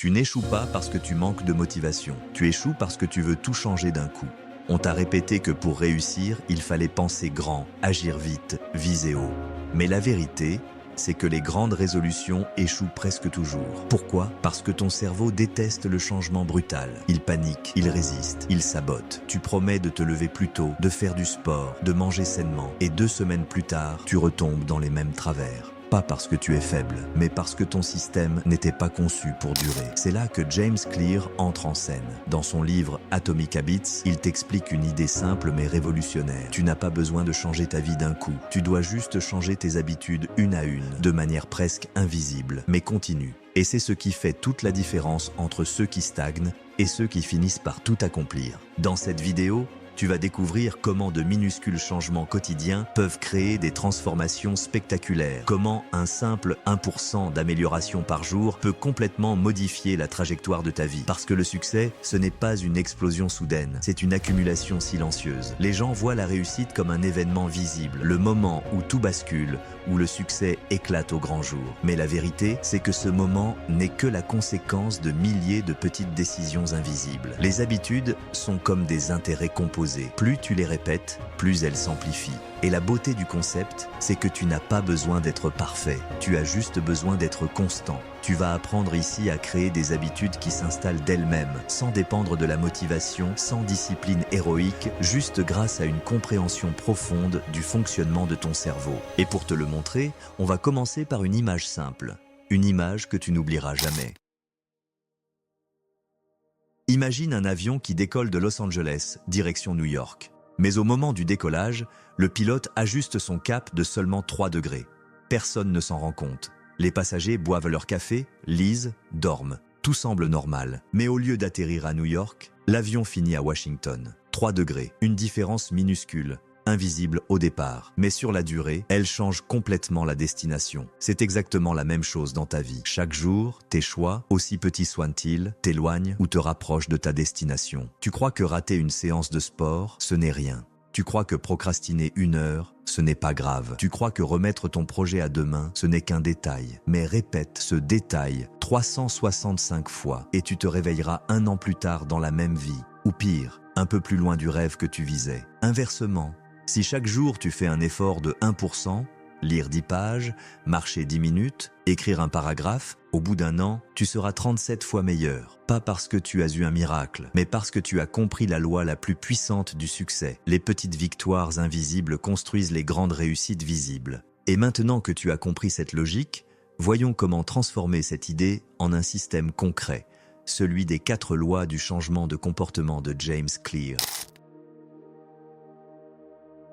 Tu n'échoues pas parce que tu manques de motivation. Tu échoues parce que tu veux tout changer d'un coup. On t'a répété que pour réussir, il fallait penser grand, agir vite, viser haut. Mais la vérité, c'est que les grandes résolutions échouent presque toujours. Pourquoi? Parce que ton cerveau déteste le changement brutal. Il panique, il résiste, il sabote. Tu promets de te lever plus tôt, de faire du sport, de manger sainement. Et 2 semaines plus tard, tu retombes dans les mêmes travers. Pas parce que tu es faible, mais parce que ton système n'était pas conçu pour durer. C'est là que James Clear entre en scène. Dans son livre Atomic Habits, il t'explique une idée simple mais révolutionnaire. Tu n'as pas besoin de changer ta vie d'un coup. Tu dois juste changer tes habitudes une à une, de manière presque invisible, mais continue. Et c'est ce qui fait toute la différence entre ceux qui stagnent et ceux qui finissent par tout accomplir. Dans cette vidéo, tu vas découvrir comment de minuscules changements quotidiens peuvent créer des transformations spectaculaires. Comment un simple 1% d'amélioration par jour peut complètement modifier la trajectoire de ta vie. Parce que le succès, ce n'est pas une explosion soudaine, c'est une accumulation silencieuse. Les gens voient la réussite comme un événement visible, le moment où tout bascule, où le succès éclate au grand jour. Mais la vérité, c'est que ce moment n'est que la conséquence de milliers de petites décisions invisibles. Les habitudes sont comme des intérêts composés. Plus tu les répètes, plus elles s'amplifient. Et la beauté du concept, c'est que tu n'as pas besoin d'être parfait. Tu as juste besoin d'être constant. Tu vas apprendre ici à créer des habitudes qui s'installent d'elles-mêmes, sans dépendre de la motivation, sans discipline héroïque, juste grâce à une compréhension profonde du fonctionnement de ton cerveau. Et pour te le montrer, on va commencer par une image simple. Une image que tu n'oublieras jamais. Imagine un avion qui décolle de Los Angeles, direction New York. Mais au moment du décollage, le pilote ajuste son cap de seulement 3 degrés. Personne ne s'en rend compte. Les passagers boivent leur café, lisent, dorment. Tout semble normal. Mais au lieu d'atterrir à New York, l'avion finit à Washington. 3 degrés, une différence minuscule, invisible au départ. Mais sur la durée, elle change complètement la destination. C'est exactement la même chose dans ta vie. Chaque jour, tes choix, aussi petits soient-ils, t'éloignent ou te rapprochent de ta destination. Tu crois que rater une séance de sport, ce n'est rien. Tu crois que procrastiner 1 heure, ce n'est pas grave. Tu crois que remettre ton projet à demain, ce n'est qu'un détail. Mais répète ce détail 365 fois et tu te réveilleras 1 an plus tard dans la même vie. Ou pire, un peu plus loin du rêve que tu visais. Inversement, si chaque jour tu fais un effort de 1%, lire 10 pages, marcher 10 minutes, écrire un paragraphe, au bout d'1 an, tu seras 37 fois meilleur. Pas parce que tu as eu un miracle, mais parce que tu as compris la loi la plus puissante du succès. Les petites victoires invisibles construisent les grandes réussites visibles. Et maintenant que tu as compris cette logique, voyons comment transformer cette idée en un système concret, celui des 4 lois du changement de comportement de James Clear.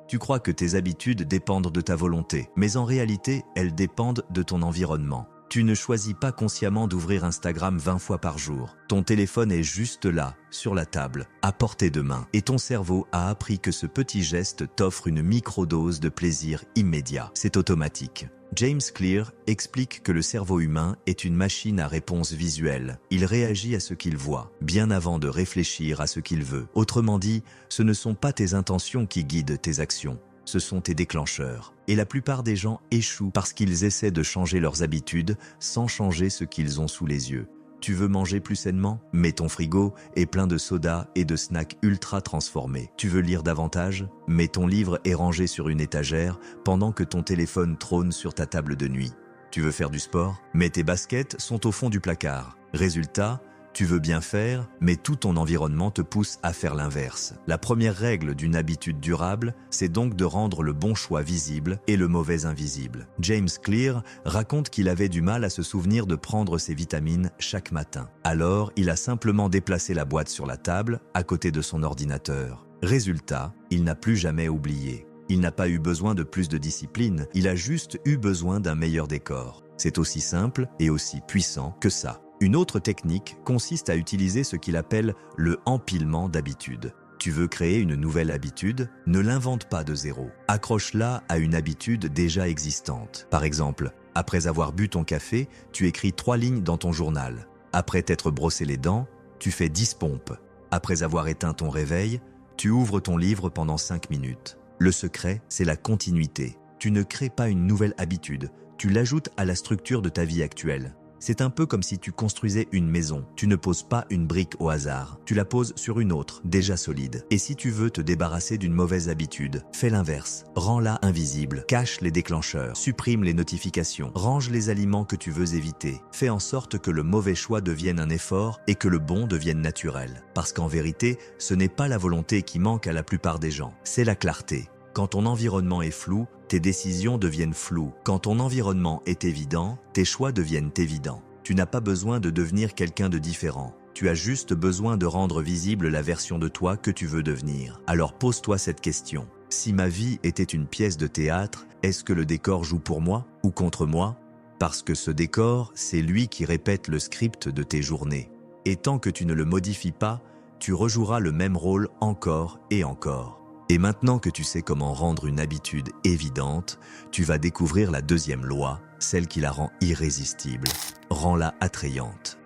Tu crois que tes habitudes dépendent de ta volonté, mais en réalité, elles dépendent de ton environnement. Tu ne choisis pas consciemment d'ouvrir Instagram 20 fois par jour. Ton téléphone est juste là, sur la table, à portée de main. Et ton cerveau a appris que ce petit geste t'offre une microdose de plaisir immédiat. C'est automatique. James Clear explique que le cerveau humain est une machine à réponse visuelle. Il réagit à ce qu'il voit, bien avant de réfléchir à ce qu'il veut. Autrement dit, ce ne sont pas tes intentions qui guident tes actions, ce sont tes déclencheurs. Et la plupart des gens échouent parce qu'ils essaient de changer leurs habitudes sans changer ce qu'ils ont sous les yeux. Tu veux manger plus sainement? Mais ton frigo est plein de sodas et de snacks ultra transformés. Tu veux lire davantage? Mais ton livre est rangé sur une étagère pendant que ton téléphone trône sur ta table de nuit. Tu veux faire du sport? Mais tes baskets sont au fond du placard. Résultat, tu veux bien faire, mais tout ton environnement te pousse à faire l'inverse. La première règle d'une habitude durable, c'est donc de rendre le bon choix visible et le mauvais invisible. James Clear raconte qu'il avait du mal à se souvenir de prendre ses vitamines chaque matin. Alors, il a simplement déplacé la boîte sur la table, à côté de son ordinateur. Résultat, il n'a plus jamais oublié. Il n'a pas eu besoin de plus de discipline, il a juste eu besoin d'un meilleur décor. C'est aussi simple et aussi puissant que ça. Une autre technique consiste à utiliser ce qu'il appelle le empilement d'habitudes. Tu veux créer une nouvelle habitude? Ne l'invente pas de zéro. Accroche-la à une habitude déjà existante. Par exemple, après avoir bu ton café, tu écris 3 lignes dans ton journal. Après t'être brossé les dents, tu fais 10 pompes. Après avoir éteint ton réveil, tu ouvres ton livre pendant 5 minutes. Le secret, c'est la continuité. Tu ne crées pas une nouvelle habitude, tu l'ajoutes à la structure de ta vie actuelle. C'est un peu comme si tu construisais une maison. Tu ne poses pas une brique au hasard. Tu la poses sur une autre, déjà solide. Et si tu veux te débarrasser d'une mauvaise habitude, fais l'inverse. Rends-la invisible. Cache les déclencheurs. Supprime les notifications. Range les aliments que tu veux éviter. Fais en sorte que le mauvais choix devienne un effort et que le bon devienne naturel. Parce qu'en vérité, ce n'est pas la volonté qui manque à la plupart des gens. C'est la clarté. Quand ton environnement est flou, tes décisions deviennent floues. Quand ton environnement est évident, tes choix deviennent évidents. Tu n'as pas besoin de devenir quelqu'un de différent. Tu as juste besoin de rendre visible la version de toi que tu veux devenir. Alors pose-toi cette question. Si ma vie était une pièce de théâtre, est-ce que le décor joue pour moi ou contre moi? Parce que ce décor, c'est lui qui répète le script de tes journées. Et tant que tu ne le modifies pas, tu rejoueras le même rôle encore et encore. Et maintenant que tu sais comment rendre une habitude évidente, tu vas découvrir la deuxième loi, celle qui la rend irrésistible. Rends-la attrayante.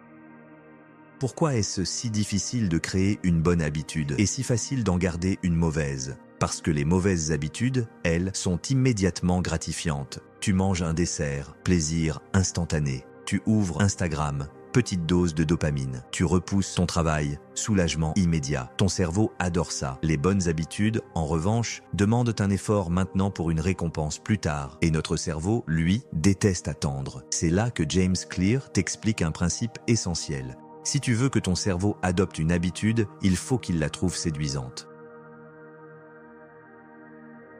Pourquoi est-ce si difficile de créer une bonne habitude et si facile d'en garder une mauvaise? Parce que les mauvaises habitudes, elles, sont immédiatement gratifiantes. Tu manges un dessert, plaisir instantané. Tu ouvres Instagram, petite dose de dopamine. Tu repousses ton travail, soulagement immédiat. Ton cerveau adore ça. Les bonnes habitudes, en revanche, demandent un effort maintenant pour une récompense plus tard. Et notre cerveau, lui, déteste attendre. C'est là que James Clear t'explique un principe essentiel. Si tu veux que ton cerveau adopte une habitude, il faut qu'il la trouve séduisante.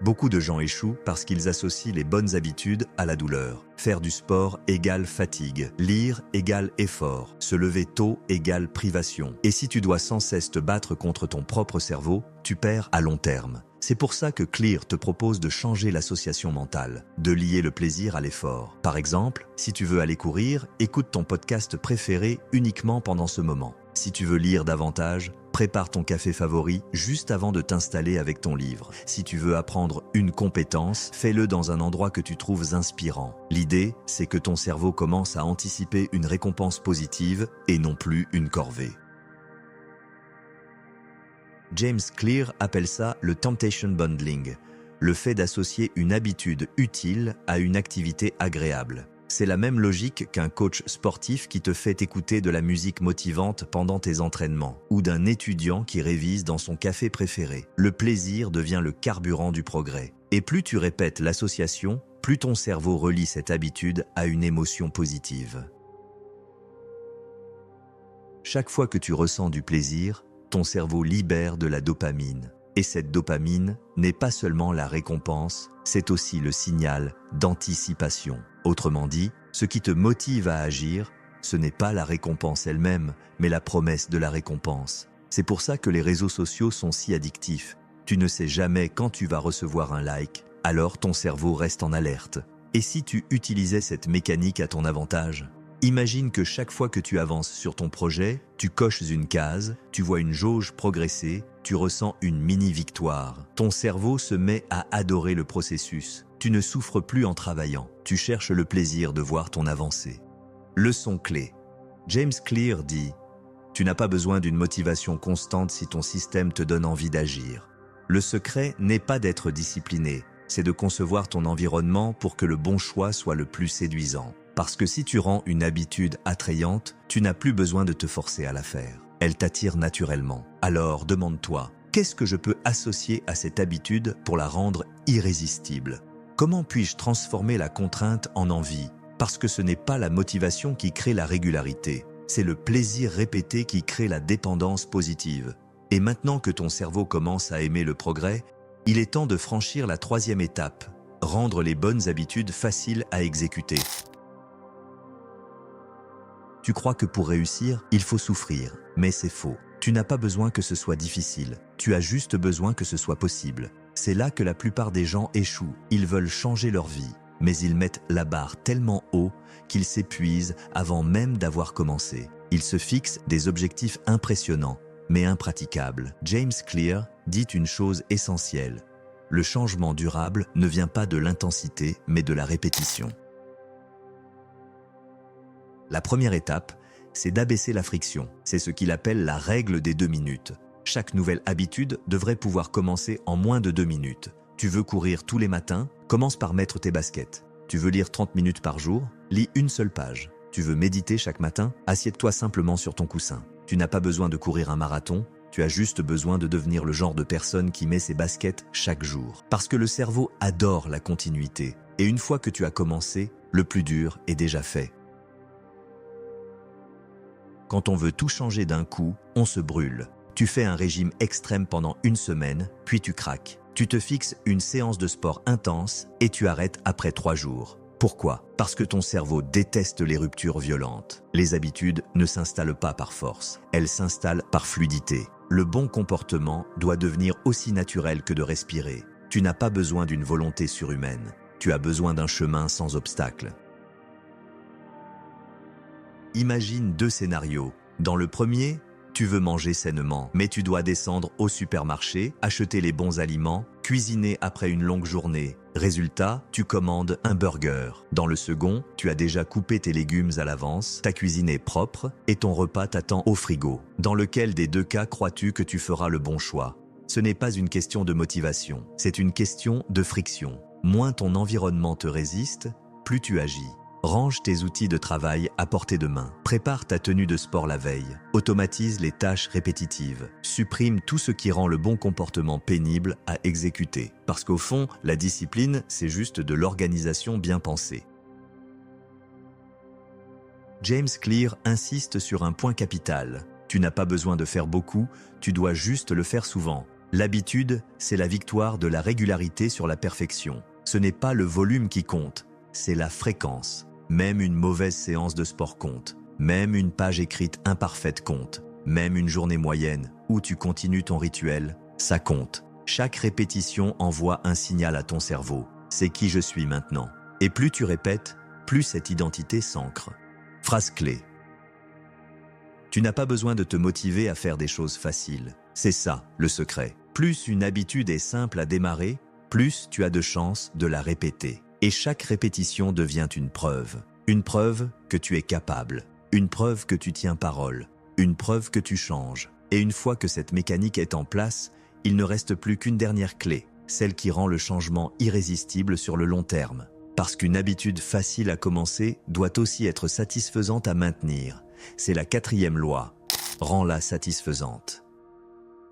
Beaucoup de gens échouent parce qu'ils associent les bonnes habitudes à la douleur. Faire du sport égale fatigue, lire égale effort, se lever tôt égale privation. Et si tu dois sans cesse te battre contre ton propre cerveau, tu perds à long terme. C'est pour ça que Clear te propose de changer l'association mentale, de lier le plaisir à l'effort. Par exemple, si tu veux aller courir, écoute ton podcast préféré uniquement pendant ce moment. Si tu veux lire davantage, prépare ton café favori juste avant de t'installer avec ton livre. Si tu veux apprendre une compétence, fais-le dans un endroit que tu trouves inspirant. L'idée, c'est que ton cerveau commence à anticiper une récompense positive et non plus une corvée. James Clear appelle ça le temptation bundling, le fait d'associer une habitude utile à une activité agréable. C'est la même logique qu'un coach sportif qui te fait écouter de la musique motivante pendant tes entraînements, ou d'un étudiant qui révise dans son café préféré. Le plaisir devient le carburant du progrès. Et plus tu répètes l'association, plus ton cerveau relie cette habitude à une émotion positive. Chaque fois que tu ressens du plaisir, ton cerveau libère de la dopamine. Et cette dopamine n'est pas seulement la récompense, c'est aussi le signal d'anticipation. Autrement dit, ce qui te motive à agir, ce n'est pas la récompense elle-même, mais la promesse de la récompense. C'est pour ça que les réseaux sociaux sont si addictifs. Tu ne sais jamais quand tu vas recevoir un like, alors ton cerveau reste en alerte. Et si tu utilisais cette mécanique à ton avantage ? Imagine que chaque fois que tu avances sur ton projet, tu coches une case, tu vois une jauge progresser, tu ressens une mini-victoire. Ton cerveau se met à adorer le processus. Tu ne souffres plus en travaillant, tu cherches le plaisir de voir ton avancée. Leçon clé. James Clear dit « Tu n'as pas besoin d'une motivation constante si ton système te donne envie d'agir. Le secret n'est pas d'être discipliné, c'est de concevoir ton environnement pour que le bon choix soit le plus séduisant. Parce que si tu rends une habitude attrayante, tu n'as plus besoin de te forcer à la faire. Elle t'attire naturellement. Alors demande-toi, qu'est-ce que je peux associer à cette habitude pour la rendre irrésistible ? Comment puis-je transformer la contrainte en envie ? Parce que ce n'est pas la motivation qui crée la régularité, c'est le plaisir répété qui crée la dépendance positive. Et maintenant que ton cerveau commence à aimer le progrès, il est temps de franchir la troisième étape, rendre les bonnes habitudes faciles à exécuter. Tu crois que pour réussir, il faut souffrir, mais c'est faux. Tu n'as pas besoin que ce soit difficile, tu as juste besoin que ce soit possible. C'est là que la plupart des gens échouent, ils veulent changer leur vie, mais ils mettent la barre tellement haut qu'ils s'épuisent avant même d'avoir commencé. Ils se fixent des objectifs impressionnants, mais impraticables. James Clear dit une chose essentielle. Le changement durable ne vient pas de l'intensité, mais de la répétition. La première étape, c'est d'abaisser la friction. C'est ce qu'il appelle la règle des 2 minutes. Chaque nouvelle habitude devrait pouvoir commencer en moins de 2 minutes. Tu veux courir tous les matins? Commence par mettre tes baskets. Tu veux lire 30 minutes par jour? Lis une seule page. Tu veux méditer chaque matin? Assieds-toi simplement sur ton coussin. Tu n'as pas besoin de courir un marathon, tu as juste besoin de devenir le genre de personne qui met ses baskets chaque jour. Parce que le cerveau adore la continuité. Et une fois que tu as commencé, le plus dur est déjà fait. Quand on veut tout changer d'un coup, on se brûle. Tu fais un régime extrême pendant une semaine, puis tu craques. Tu te fixes une séance de sport intense et tu arrêtes après 3 jours. Pourquoi? Parce que ton cerveau déteste les ruptures violentes. Les habitudes ne s'installent pas par force, elles s'installent par fluidité. Le bon comportement doit devenir aussi naturel que de respirer. Tu n'as pas besoin d'une volonté surhumaine, tu as besoin d'un chemin sans obstacle. Imagine 2 scénarios. Dans le premier, tu veux manger sainement, mais tu dois descendre au supermarché, acheter les bons aliments, cuisiner après une longue journée. Résultat, tu commandes un burger. Dans le second, tu as déjà coupé tes légumes à l'avance, ta cuisine est propre et ton repas t'attend au frigo. Dans lequel des 2 cas crois-tu que tu feras le bon choix? Ce n'est pas une question de motivation, c'est une question de friction. Moins ton environnement te résiste, plus tu agis. Range tes outils de travail à portée de main. Prépare ta tenue de sport la veille. Automatise les tâches répétitives. Supprime tout ce qui rend le bon comportement pénible à exécuter. Parce qu'au fond, la discipline, c'est juste de l'organisation bien pensée. James Clear insiste sur un point capital. Tu n'as pas besoin de faire beaucoup, tu dois juste le faire souvent. L'habitude, c'est la victoire de la régularité sur la perfection. Ce n'est pas le volume qui compte, c'est la fréquence. Même une mauvaise séance de sport compte. Même une page écrite imparfaite compte. Même une journée moyenne où tu continues ton rituel, ça compte. Chaque répétition envoie un signal à ton cerveau. C'est qui je suis maintenant. Et plus tu répètes, plus cette identité s'ancre. Phrase clé. Tu n'as pas besoin de te motiver à faire des choses faciles. C'est ça, le secret. Plus une habitude est simple à démarrer, plus tu as de chances de la répéter. Et chaque répétition devient une preuve que tu es capable, une preuve que tu tiens parole, une preuve que tu changes. Et une fois que cette mécanique est en place, il ne reste plus qu'une dernière clé, celle qui rend le changement irrésistible sur le long terme. Parce qu'une habitude facile à commencer doit aussi être satisfaisante à maintenir. C'est la 4e loi, rends-la satisfaisante.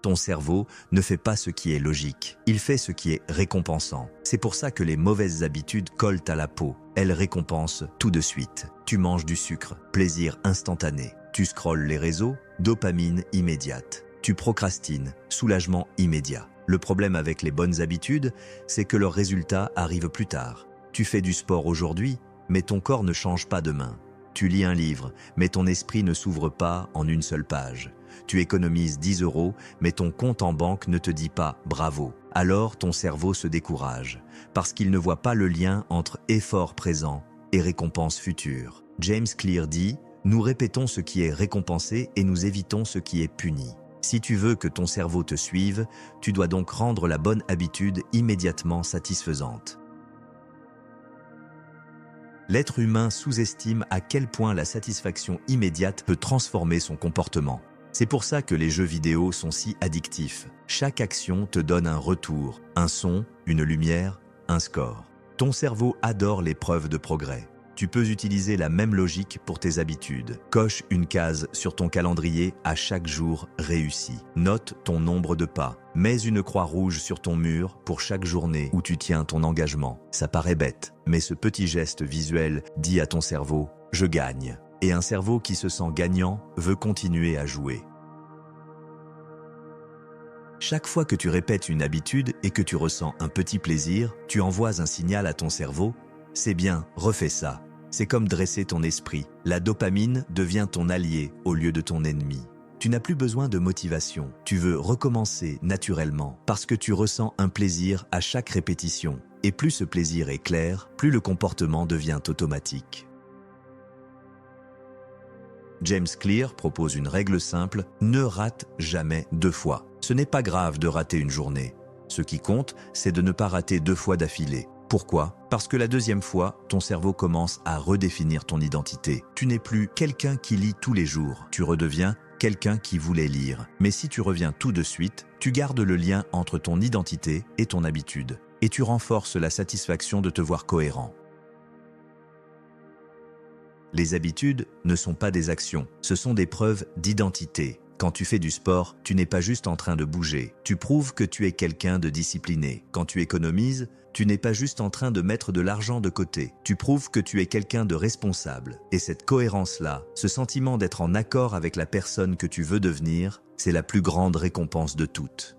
Ton cerveau ne fait pas ce qui est logique, il fait ce qui est récompensant. C'est pour ça que les mauvaises habitudes collent à la peau. Elles récompensent tout de suite. Tu manges du sucre, plaisir instantané. Tu scrolles les réseaux, dopamine immédiate. Tu procrastines, soulagement immédiat. Le problème avec les bonnes habitudes, c'est que leurs résultats arrivent plus tard. Tu fais du sport aujourd'hui, mais ton corps ne change pas demain. Tu lis un livre, mais ton esprit ne s'ouvre pas en une seule page. Tu économises 10 €, mais ton compte en banque ne te dit pas « bravo ». Alors ton cerveau se décourage, parce qu'il ne voit pas le lien entre effort présent et récompense future. James Clear dit « Nous répétons ce qui est récompensé et nous évitons ce qui est puni ». Si tu veux que ton cerveau te suive, tu dois donc rendre la bonne habitude immédiatement satisfaisante. L'être humain sous-estime à quel point la satisfaction immédiate peut transformer son comportement. C'est pour ça que les jeux vidéo sont si addictifs. Chaque action te donne un retour, un son, une lumière, un score. Ton cerveau adore les preuves de progrès. Tu peux utiliser la même logique pour tes habitudes. Coche une case sur ton calendrier à chaque jour réussi. Note ton nombre de pas. Mets une croix rouge sur ton mur pour chaque journée où tu tiens ton engagement. Ça paraît bête, mais ce petit geste visuel dit à ton cerveau « je gagne ». Et un cerveau qui se sent gagnant veut continuer à jouer. Chaque fois que tu répètes une habitude et que tu ressens un petit plaisir, tu envoies un signal à ton cerveau « c'est bien, refais ça ». C'est comme dresser ton esprit. La dopamine devient ton allié au lieu de ton ennemi. Tu n'as plus besoin de motivation. Tu veux recommencer naturellement parce que tu ressens un plaisir à chaque répétition. Et plus ce plaisir est clair, plus le comportement devient automatique. James Clear propose une règle simple, ne rate jamais 2 fois. Ce n'est pas grave de rater une journée. Ce qui compte, c'est de ne pas rater 2 fois d'affilée. Pourquoi? Parce que la 2e fois, ton cerveau commence à redéfinir ton identité. Tu n'es plus quelqu'un qui lit tous les jours. Tu redeviens quelqu'un qui voulait lire. Mais si tu reviens tout de suite, tu gardes le lien entre ton identité et ton habitude. Et tu renforces la satisfaction de te voir cohérent. Les habitudes ne sont pas des actions, ce sont des preuves d'identité. Quand tu fais du sport, tu n'es pas juste en train de bouger. Tu prouves que tu es quelqu'un de discipliné. Quand tu économises, tu n'es pas juste en train de mettre de l'argent de côté. Tu prouves que tu es quelqu'un de responsable. Et cette cohérence-là, ce sentiment d'être en accord avec la personne que tu veux devenir, c'est la plus grande récompense de toutes.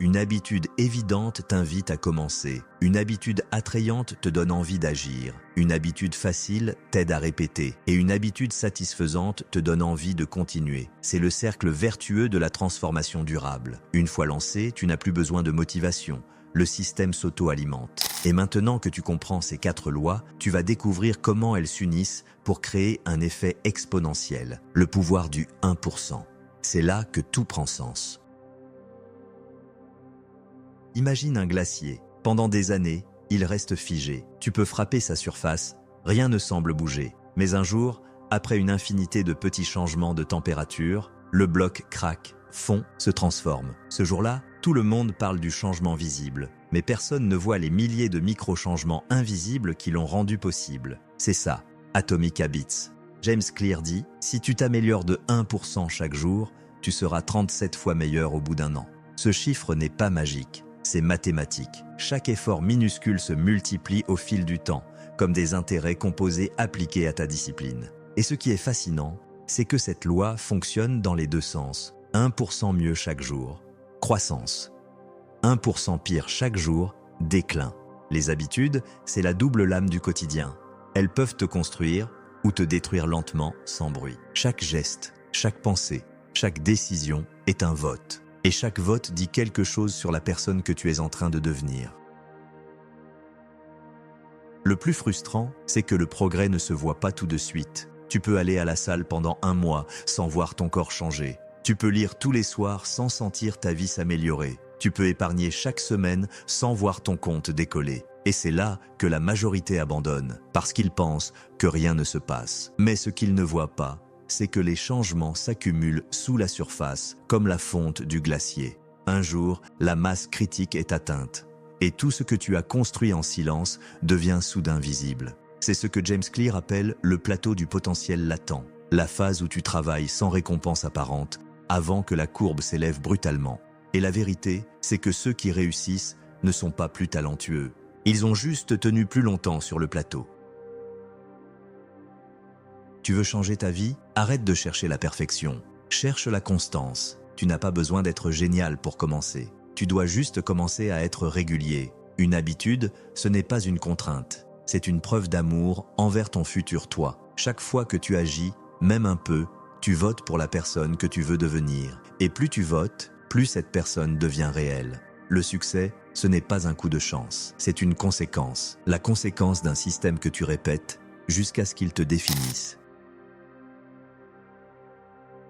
Une habitude évidente t'invite à commencer. Une habitude attrayante te donne envie d'agir. Une habitude facile t'aide à répéter. Et une habitude satisfaisante te donne envie de continuer. C'est le cercle vertueux de la transformation durable. Une fois lancé, tu n'as plus besoin de motivation. Le système s'auto-alimente. Et maintenant que tu comprends ces 4 lois, tu vas découvrir comment elles s'unissent pour créer un effet exponentiel. Le pouvoir du 1%. C'est là que tout prend sens. Imagine un glacier. Pendant des années, il reste figé. Tu peux frapper sa surface, rien ne semble bouger. Mais un jour, après une infinité de petits changements de température, le bloc craque, fond, se transforme. Ce jour-là, tout le monde parle du changement visible. Mais personne ne voit les milliers de micro-changements invisibles qui l'ont rendu possible. C'est ça, Atomic Habits. James Clear dit, si tu t'améliores de 1% chaque jour, tu seras 37 fois meilleur au bout d'un an. Ce chiffre n'est pas magique. C'est mathématique. Chaque effort minuscule se multiplie au fil du temps, comme des intérêts composés appliqués à ta discipline. Et ce qui est fascinant, c'est que cette loi fonctionne dans les deux sens. 1% mieux chaque jour, croissance. 1% pire chaque jour, déclin. Les habitudes, c'est la double lame du quotidien. Elles peuvent te construire ou te détruire lentement, sans bruit. Chaque geste, chaque pensée, chaque décision est un vote. Et chaque vote dit quelque chose sur la personne que tu es en train de devenir. Le plus frustrant, c'est que le progrès ne se voit pas tout de suite. Tu peux aller à la salle pendant 1 mois sans voir ton corps changer. Tu peux lire tous les soirs sans sentir ta vie s'améliorer. Tu peux épargner chaque semaine sans voir ton compte décoller. Et c'est là que la majorité abandonne, parce qu'ils pensent que rien ne se passe. Mais ce qu'ils ne voient pas, c'est que les changements s'accumulent sous la surface, comme la fonte du glacier. Un jour, la masse critique est atteinte, et tout ce que tu as construit en silence devient soudain visible. C'est ce que James Clear appelle le plateau du potentiel latent, la phase où tu travailles sans récompense apparente, avant que la courbe s'élève brutalement. Et la vérité, c'est que ceux qui réussissent ne sont pas plus talentueux. Ils ont juste tenu plus longtemps sur le plateau. Tu veux changer ta vie? Arrête de chercher la perfection. Cherche la constance. Tu n'as pas besoin d'être génial pour commencer. Tu dois juste commencer à être régulier. Une habitude, ce n'est pas une contrainte. C'est une preuve d'amour envers ton futur toi. Chaque fois que tu agis, même un peu, tu votes pour la personne que tu veux devenir. Et plus tu votes, plus cette personne devient réelle. Le succès, ce n'est pas un coup de chance. C'est une conséquence. La conséquence d'un système que tu répètes jusqu'à ce qu'il te définisse.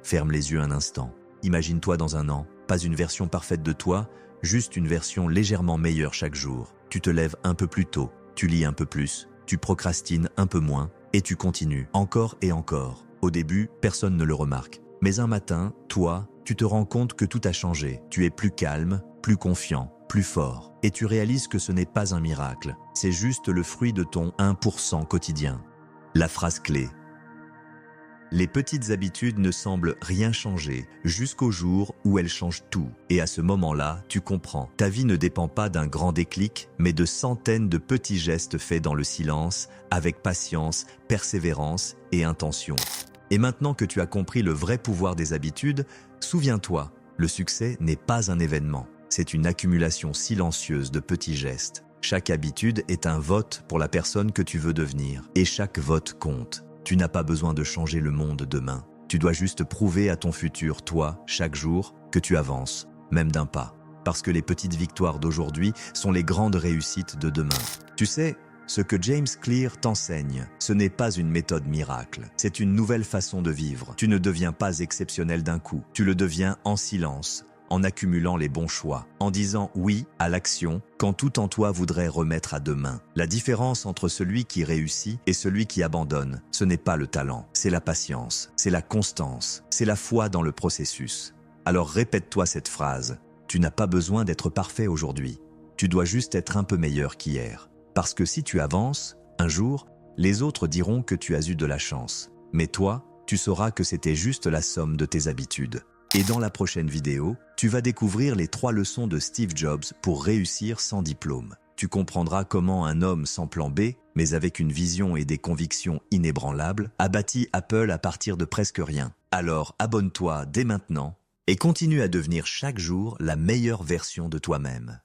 Ferme les yeux un instant. Imagine-toi dans un an, pas une version parfaite de toi, juste une version légèrement meilleure chaque jour. Tu te lèves un peu plus tôt, tu lis un peu plus, tu procrastines un peu moins et tu continues encore et encore. Au début, personne ne le remarque. Mais un matin, toi, tu te rends compte que tout a changé. Tu es plus calme, plus confiant, plus fort. Et tu réalises que ce n'est pas un miracle. C'est juste le fruit de ton 1% quotidien. La phrase clé. Les petites habitudes ne semblent rien changer jusqu'au jour où elles changent tout. Et à ce moment-là, tu comprends. Ta vie ne dépend pas d'un grand déclic, mais de centaines de petits gestes faits dans le silence, avec patience, persévérance et intention. Et maintenant que tu as compris le vrai pouvoir des habitudes, souviens-toi, le succès n'est pas un événement. C'est une accumulation silencieuse de petits gestes. Chaque habitude est un vote pour la personne que tu veux devenir. Et chaque vote compte. Tu n'as pas besoin de changer le monde demain. Tu dois juste prouver à ton futur, toi, chaque jour, que tu avances, même d'un pas. Parce que les petites victoires d'aujourd'hui sont les grandes réussites de demain. Tu sais, ce que James Clear t'enseigne, ce n'est pas une méthode miracle. C'est une nouvelle façon de vivre. Tu ne deviens pas exceptionnel d'un coup. Tu le deviens en silence, en accumulant les bons choix, en disant oui à l'action quand tout en toi voudrait remettre à demain. La différence entre celui qui réussit et celui qui abandonne, ce n'est pas le talent, c'est la patience, c'est la constance, c'est la foi dans le processus. Alors répète-toi cette phrase, tu n'as pas besoin d'être parfait aujourd'hui, tu dois juste être un peu meilleur qu'hier. Parce que si tu avances, un jour, Les autres diront que tu as eu de la chance. Mais toi, tu sauras que c'était juste la somme de tes habitudes. Et dans la prochaine vidéo, tu vas découvrir les 3 leçons de Steve Jobs pour réussir sans diplôme. Tu comprendras comment un homme sans plan B, mais avec une vision et des convictions inébranlables, a bâti Apple à partir de presque rien. Alors abonne-toi dès maintenant et continue à devenir chaque jour la meilleure version de toi-même.